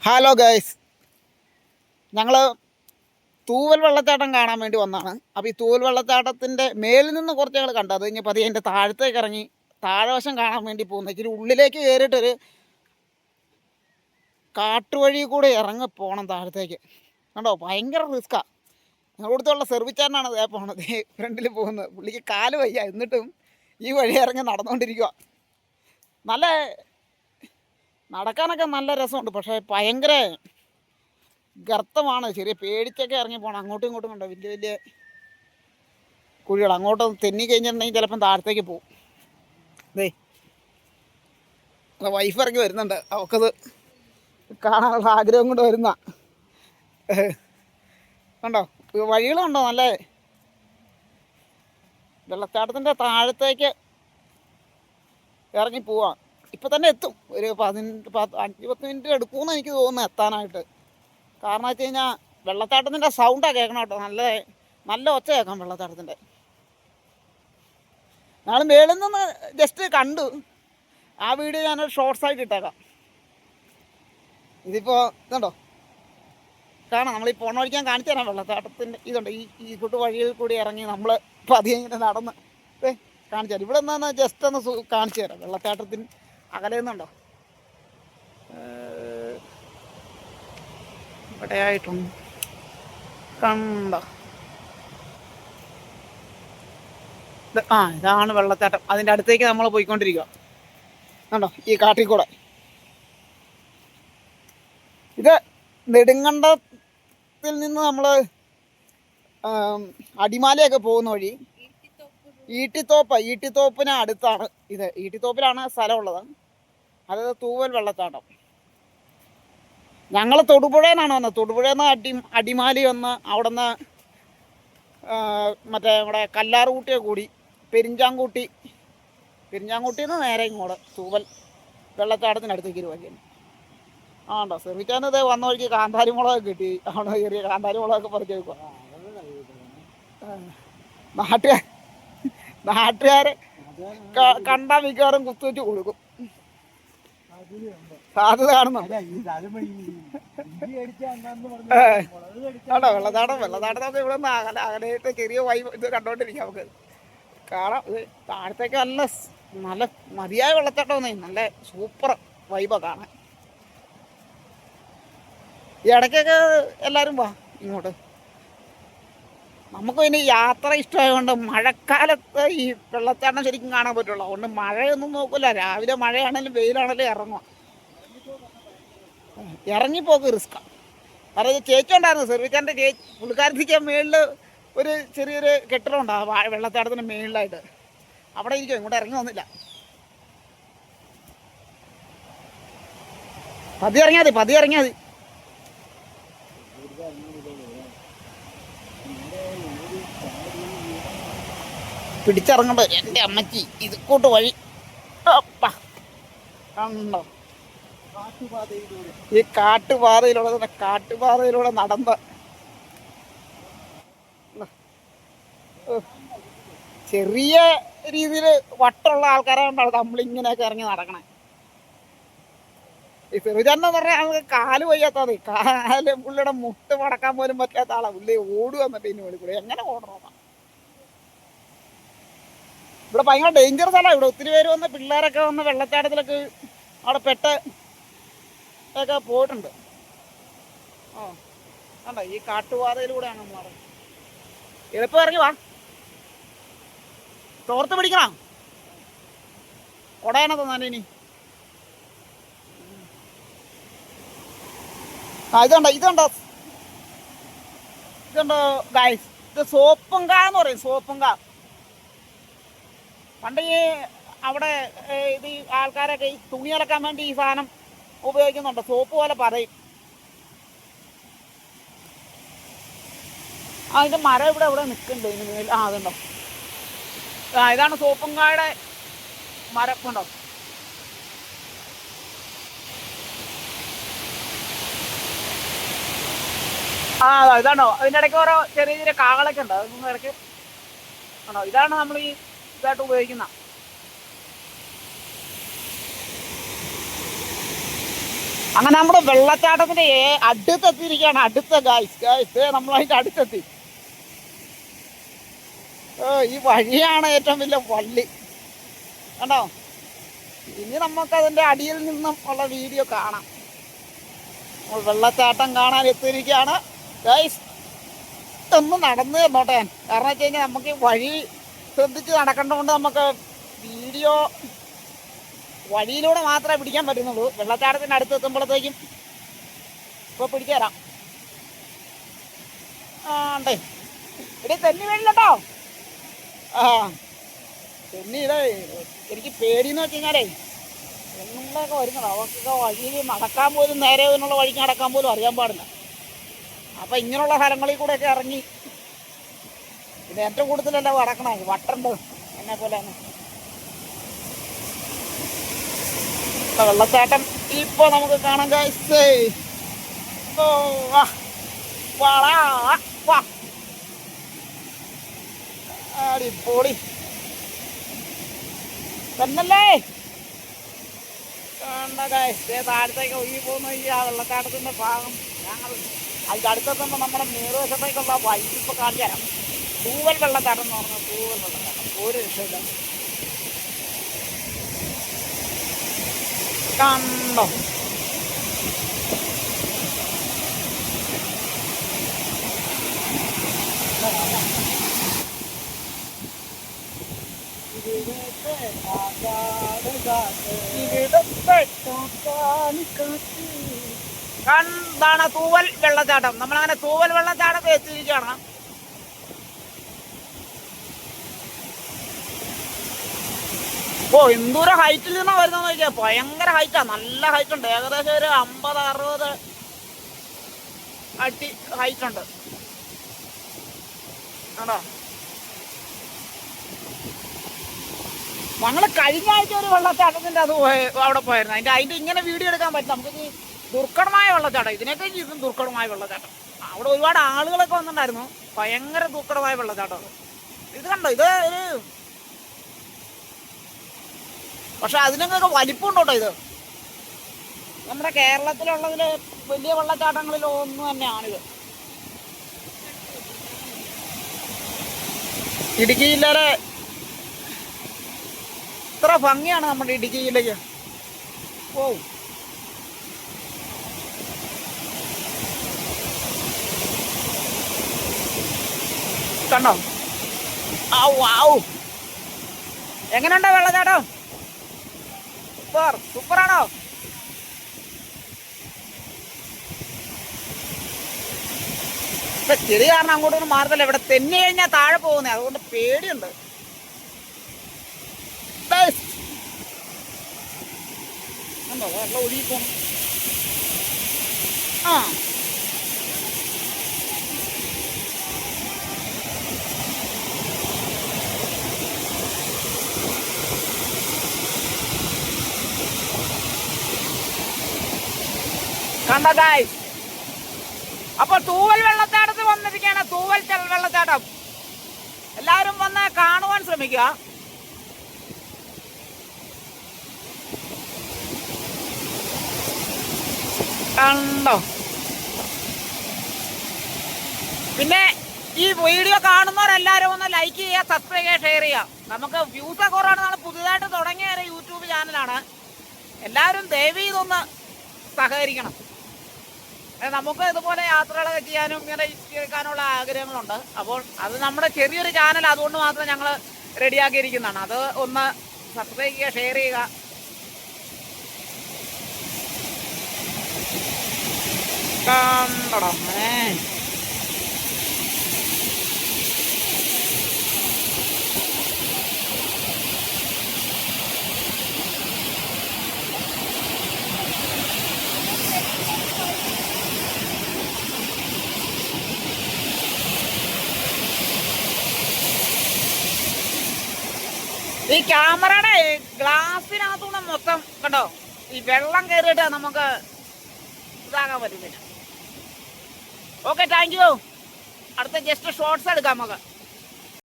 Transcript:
Hello guys, ഞങ്ങൾ തൂവൽ വെള്ളച്ചാട്ടം കാണാൻ വേണ്ടി വന്നതാണ്. അപ്പോൾ ഈ തൂവൽ വെള്ളച്ചാട്ടത്തിൻ്റെ മേലിൽ നിന്ന് കുറച്ച് ഞങ്ങൾ കണ്ടു. അത് കഴിഞ്ഞ് പതിയെ അതിൻ്റെ താഴത്തേക്ക് ഇറങ്ങി താഴെവശം കാണാൻ വേണ്ടി പോകുന്നു. ഇച്ചിരി ഉള്ളിലേക്ക് കയറിയിട്ടൊരു കാട്ടുവഴി കൂടെ ഇറങ്ങി പോകണം താഴത്തേക്ക്. കണ്ടോ, ഭയങ്കര റിസ്ക്കാണ്. ഞങ്ങളുടെ സെർവിച്ചാരനാണ് അതേ പോണത്, ഫ്രണ്ടിൽ പോകുന്നത്. പുള്ളിക്ക് കാല് വയ്യ, എന്നിട്ടും ഈ വഴി ഇറങ്ങി നടന്നുകൊണ്ടിരിക്കുക. നല്ല നടക്കാനൊക്കെ നല്ല രസമുണ്ട്, പക്ഷേ ഭയങ്കര ഗർത്തമാണ്. ചെറിയ പേടിച്ചൊക്കെ ഇറങ്ങി പോകണം. അങ്ങോട്ടും ഇങ്ങോട്ടും കണ്ടോ വലിയ വലിയ കുഴികൾ. അങ്ങോട്ട് തെന്നി കഴിഞ്ഞിട്ടുണ്ടെങ്കിൽ ചിലപ്പം താഴത്തേക്ക് പോകും. അതേ വൈഫ് ഇറങ്ങി വരുന്നുണ്ട്, അവൾക്കത് കാണാനുള്ള ആഗ്രഹം കൊണ്ട് വരുന്ന. കണ്ടോ വഴികളുണ്ടോ, നല്ല വെള്ളച്ചാട്ടത്തിൻ്റെ താഴത്തേക്ക് ഇറങ്ങി പോവാം. ഇപ്പം തന്നെ എത്തും, ഒരു 5-10 മിനിറ്റ് എടുക്കുമെന്ന് എനിക്ക് തോന്നുന്നു എത്താനായിട്ട്. കാരണം വെച്ച് കഴിഞ്ഞാൽ വെള്ളച്ചാട്ടത്തിൻ്റെ സൗണ്ടാണ് കേൾക്കണം കേട്ടോ. നല്ല ഒച്ച കേൾക്കാം വെള്ളച്ചാട്ടത്തിൻ്റെ. ഞങ്ങൾ മേളിൽ നിന്ന് ജസ്റ്റ് കണ്ടു. ആ വീഡിയോ ഞാനൊരു ഷോർട്സായിട്ട് ഇട്ടേക്കാം. ഇതിപ്പോൾ ഇതുണ്ടോ കാണാം. നമ്മൾ ഈ പോണ വഴിക്കാൻ കാണിച്ചു തരാം. വെള്ളച്ചാട്ടത്തിൻ്റെ ഇതുണ്ട്, ഈ കൂട്ട് വഴിയിൽ കൂടി ഇറങ്ങി നമ്മൾ പതിയെ ഇങ്ങനെ നടന്ന് കാണിച്ചു തരാം. ഇവിടെ നിന്ന് ജസ്റ്റ് ഒന്ന് കാണിച്ചു തരാം. വെള്ളച്ചാട്ടത്തിന് അകലെ നിന്നുണ്ടോ ഇവിടെയായിട്ടുണ്ട്, കണ്ടോ? ഇതാണ് വെള്ളച്ചാട്ടം. അതിൻ്റെ അടുത്തേക്ക് നമ്മൾ പോയിക്കൊണ്ടിരിക്കുക. കണ്ടോ ഈ കാട്ടിൽ കൂടെ. ഇത് നെടുങ്കണ്ടത്തിൽ നിന്ന് നമ്മൾ അടിമാലിയൊക്കെ പോകുന്ന വഴി ഈട്ടിത്തോപ്പിന് അടുത്താണ് ഇത്. ഈട്ടിത്തോപ്പിലാണ് സ്ഥലമുള്ളത്. അത് തൂവൽ വെള്ളച്ചാട്ടം. ഞങ്ങൾ തൊടുപുഴയെന്നാണ് വന്നത്. തൊടുപുഴയിൽ നിന്ന് അടിമാലി വന്ന് അവിടെ നിന്ന് മറ്റേ നമ്മുടെ കല്ലാറുകുട്ടിയെ കൂടി പെരിഞ്ചാങ്കുട്ടിയിൽ നിന്ന് നേരെ ഇങ്ങോട്ട് തൂവൽ വെള്ളച്ചാട്ടത്തിനടുത്തേക്ക് ഒരു വഴിയാണ്. ആണ്ടോ ശ്രമിക്കാനത് വന്ന വഴിക്ക് കാന്താരി മുളക് കിട്ടി. അവിടെ കയറിയ കാന്താരി മുളകൊക്കെ പറിച്ച് വെക്കുക. നാട്ടുകാരെ കണ്ടാൽ മിക്കവാറും കുത്തുവെച്ച് കൊടുക്കും. സാധ്യത കാണുന്നു. ആണോ വെള്ളച്ചാട്ടത്തിൽ ഇവിടെ നിന്ന് അകലെയായിട്ട് ചെറിയ വൈബ് ഇത് കണ്ടോണ്ടിരിക്കാം. നമുക്ക് കാണാം. ഇത് താഴത്തേക്ക് നല്ല മതിയായ വെള്ളച്ചാട്ടം, നല്ല സൂപ്പർ വൈബാണ് കാണാൻ. ഈ ഇടയ്ക്കൊക്കെ എല്ലാവരും വാ ഇങ്ങോട്ട്. നമുക്ക് പിന്നെ യാത്ര ഇഷ്ടമായതുകൊണ്ട് മഴക്കാലത്ത് ഈ വെള്ളച്ചാട്ടം ശരിക്കും കാണാൻ പറ്റുള്ളൂ. അതുകൊണ്ട് മഴയൊന്നും നോക്കില്ല. രാവിലെ മഴയാണെങ്കിലും വെയിലാണെങ്കിലും ഇറങ്ങിപ്പോക്ക് റിസ്ക്കാണ്. കാരണം ചേച്ചി ഉണ്ടായിരുന്നു, സെർവിച്ചാൻ്റെ ചേച്ചി. പുള്ളിക്കാരത്തിക്ക് മേളിൽ ഒരു ചെറിയൊരു കെട്ടിടമുണ്ടാകും വെള്ളച്ചാട്ടത്തിന് മേളിലായിട്ട്. അവിടെ ഇരിക്കും, ഇങ്ങോട്ട് ഇറങ്ങി വന്നില്ല. പതി ഇറങ്ങിയാൽ മതി. പിടിച്ചിറങ്ങണ്ട എൻ്റെ അമ്മച്ചി. ഇത് കൂട്ട് വഴി കണ്ടോ, ഈ കാട്ടുപാതയിലൂടെ നടന്ന ചെറിയ രീതിയിൽ വട്ടമുള്ള ആൾക്കാരാണ് നമ്മളിങ്ങനെയൊക്കെ ഇറങ്ങി നടക്കണേ. ഈ ചെറുചാനെന്ന് പറഞ്ഞാൽ നമുക്ക് കാല് വയ്യാത്തത്, പുള്ളിയുടെ മുട്ട് മടക്കാൻ പോലും പറ്റാത്ത ആളാണ്. പുള്ളി ഓടുക എന്നിട്ട് ഇനി വേണ്ടി കൂടെ എങ്ങനെ ഓടണം. ഇവിടെ ഭയങ്കര ഡേഞ്ചർ സ്ഥലമാണ്. ഇവിടെ ഒത്തിരി പേര് വന്ന് പിള്ളേരൊക്കെ വന്ന് വെള്ളച്ചാട്ടത്തിലൊക്കെ അവിടെ ഒക്കെ പോയിട്ടുണ്ട്. കണ്ടോ ഈ കാട്ടുപാതയിലൂടെയാണ് നമ്മൾ നടന്നത്. എളുപ്പം ഇറങ്ങി വാ. തോർത്ത് പിടിക്കണം, കൊടയണ തന്നാലും ഇനി. ഇതുണ്ടോ ഗൈസ്, ഇത് സോപ്പുങ്കാ എന്ന് പറയും. സോപ്പുങ്കാ പണ്ട് ഈ അവിടെ ഇത് ആൾക്കാരൊക്കെ ഈ തുണി അലക്കാൻ വേണ്ടി ഈ സാധനം ഉപയോഗിക്കുന്നുണ്ട്. സോപ്പ് പോലെ പറയും. അതിൻ്റെ മരം ഇവിടെ നിൽക്കുന്നുണ്ട് ഇതിന് മേൽ. അതുണ്ടോ, ഇതാണ് സോപ്പുങ്കായുടെ മരം. ഉണ്ടോ ഇതാണോ, അതിൻ്റെ ഇടയ്ക്ക് ഓരോ ചെറിയ ചെറിയ കാകളൊക്കെ ഉണ്ട്. അതൊന്നും ഇടയ്ക്ക് ആണോ. ഇതാണ് നമ്മൾ ഈ ഇതായിട്ട് ഉപയോഗിക്കുന്ന. അങ്ങനെ നമ്മുടെ വെള്ളച്ചാട്ടത്തിന്റെ അടുത്തെത്തിയിരിക്കുകയാണ്. അടുത്ത ഗായ്സ് നമ്മളതിന്റെ അടുത്തെത്തി. ഈ വഴിയാണ് ഏറ്റവും വലിയ വള്ളി കണ്ടോ. ഇനി നമുക്കതിന്റെ അടിയിൽ നിന്നും ഉള്ള വീഡിയോ കാണാം. വെള്ളച്ചാട്ടം കാണാൻ എത്തിയിരിക്കുകയാണ് ഗായ്സ്. ഒന്ന് നടന്നു തന്നോട്ടെ ഞാൻ. കാരണം വെച്ച് കഴിഞ്ഞാൽ നമുക്ക് വഴി ശ്രദ്ധിച്ച് നടക്കേണ്ടതുകൊണ്ട് നമുക്ക് വീഡിയോ വഴിയിലൂടെ മാത്രമേ പിടിക്കാൻ പറ്റുന്നുള്ളൂ. വെള്ളച്ചാട്ടത്തിൻ്റെ അടുത്ത് എത്തുമ്പോഴത്തേക്കും ഇപ്പോൾ പിടിച്ചു തരാം. ഉണ്ടേ ഇടേ തെന്നി വീഴില്ലട്ടോ. തെന്നി ഇതേ എനിക്ക് പേടിയെന്ന് വെച്ച് കഴിഞ്ഞാലേ എന്നുള്ളതൊക്കെ വരുന്നത് അവർക്കൊക്കെ വഴിയിൽ നടക്കാൻ പോലും നേരെ ഇതിനുള്ള വഴിക്ക് നടക്കാൻ പോലും അറിയാൻ പാടില്ല. അപ്പം ഇങ്ങനെയുള്ള സ്ഥലങ്ങളിൽ കൂടെയൊക്കെ ഇറങ്ങി പിന്നെ എൻ്റെ കൂട്ടത്തിലല്ല നടക്കണേ വട്ടുണ്ട് എന്നെ പോലെ തന്നെ. വെള്ളച്ചാട്ടം ഇപ്പൊ നമുക്ക് കാണാൻ ഗൈസ്. അടിപൊളി തന്നല്ലേ കണ്ട ഗൈസ്. താഴത്തേക്ക് ഒഴുകി പോകുന്ന ഈ ആ വെള്ളച്ചാട്ടത്തിന്റെ ഭാഗം ഞങ്ങൾ അതിൻ്റെ അടുത്തെത്തുമ്പോൾ നമ്മുടെ മേറുവശത്തേക്കുള്ള വൈകി ഇപ്പൊ കാണിച്ചു തരാം. തൂവൽ വെള്ളച്ചാട്ടം എന്ന് പറഞ്ഞാൽ തൂവൽ വെള്ളച്ചാട്ടം ഒരു രക്ഷയില്ല. കണ്ടോ കണ്ടാണ് തൂവൽ വെള്ളച്ചാട്ടം. നമ്മളങ്ങനെ തൂവൽ വെള്ളച്ചാട്ടത്തിൽ എത്തിയിരിക്കുകയാണ്. എന്തോരം ഹൈറ്റിൽ നിന്നാണ് വരുന്നതെന്ന് ചോദിച്ചാൽ ഭയങ്കര ഹൈറ്റാണ്. നല്ല ഹൈറ്റ് ഉണ്ട്. ഏകദേശം ഒരു 50-60 അടി ഹൈറ്റ് ഉണ്ട് ആണോ. ഞങ്ങൾ കഴിഞ്ഞ ആഴ്ച ഒരു വെള്ളച്ചാട്ടത്തിൻ്റെ അത് അവിടെ പോയിരുന്നു. അതിൻ്റെ ഇങ്ങനെ വീഡിയോ എടുക്കാൻ പറ്റും നമുക്ക്. ഈ ദുർഘടമായ വെള്ളച്ചാട്ടം ഇതിനൊക്കെ ഇതും ദുർഘടമായ വെള്ളച്ചാട്ടം. അവിടെ ഒരുപാട് ആളുകളൊക്കെ വന്നിട്ടുണ്ടായിരുന്നു. ഭയങ്കര ദുർഘടമായ വെള്ളച്ചാട്ടം. ഇത് കണ്ടോ, ഇത് ഒരു പക്ഷെ അതിനൊക്കെ വലിപ്പമുണ്ടോ ഇത്. നമ്മുടെ കേരളത്തിലുള്ളതിൽ വലിയ വെള്ളച്ചാട്ടങ്ങളിൽ ഒന്നും തന്നെയാണിത്. ഇടുക്കി ജില്ലയിലെ ഇത്ര ഭംഗിയാണ് നമ്മുടെ ഇടുക്കി ജില്ലയ്ക്ക്. കണ്ടോ എങ്ങനെയുണ്ടോ വെള്ളച്ചാട്ടം? സൂപ്പറാണോ? ചെറിയ കാരണം അങ്ങോട്ടൊന്നും മാറുന്നില്ല. ഇവിടെ തെന്നി കഴിഞ്ഞാൽ താഴെ പോകുന്നേ, അതുകൊണ്ട് പേടിയുണ്ട്. വെള്ളം ഒഴുകി പോണം. കണ്ടോ ഗൈസ്. അപ്പൊ തൂവൽ വെള്ളച്ചാട്ടത്തിൽ വന്നിരിക്കുകയാണ്. തൂവൽ വെള്ളച്ചാട്ടം എല്ലാവരും വന്ന് കാണുവാൻ ശ്രമിക്കുക. കണ്ടോ. പിന്നെ ഈ വീഡിയോ കാണുന്നവരെല്ലാവരും ഒന്ന് ലൈക്ക് ചെയ്യുക, സബ്സ്ക്രൈബ് ചെയ്യുക, ഷെയർ ചെയ്യുക. നമുക്ക് വ്യൂസ് കുറവാണ്. നമ്മൾ പുതുതായിട്ട് തുടങ്ങിയ ഒരു യൂട്യൂബ് ചാനലാണ്. എല്ലാവരും ദയവ് ചെയ്തൊന്ന് സഹകരിക്കണം. നമുക്ക് ഇതുപോലെ യാത്രകളൊക്കെ ചെയ്യാനും ഇങ്ങനെ കേൾക്കാനുള്ള ആഗ്രഹങ്ങളുണ്ട്. അപ്പോൾ അത് നമ്മുടെ ചെറിയൊരു ചാനൽ, അതുകൊണ്ട് മാത്രം ഞങ്ങൾ റെഡിയാക്കിയിരിക്കുന്നതാണ്. അത് ഒന്ന് സബ്സ്ക്രൈബ് ചെയ്യുക, ഷെയർ ചെയ്യുക. കണ്ടോ ഈ ക്യാമറയുടെ ഗ്ലാസിനകത്തൂടെ മൊത്തം കണ്ടോ ഈ വെള്ളം കയറിയിട്ട് നമുക്ക് ഇതാകാൻ പറ്റുന്നില്ല. Okay, thank you. അടുത്ത ജസ്റ്റ് ഷോർട്സ് എടുക്കാം നമുക്ക്.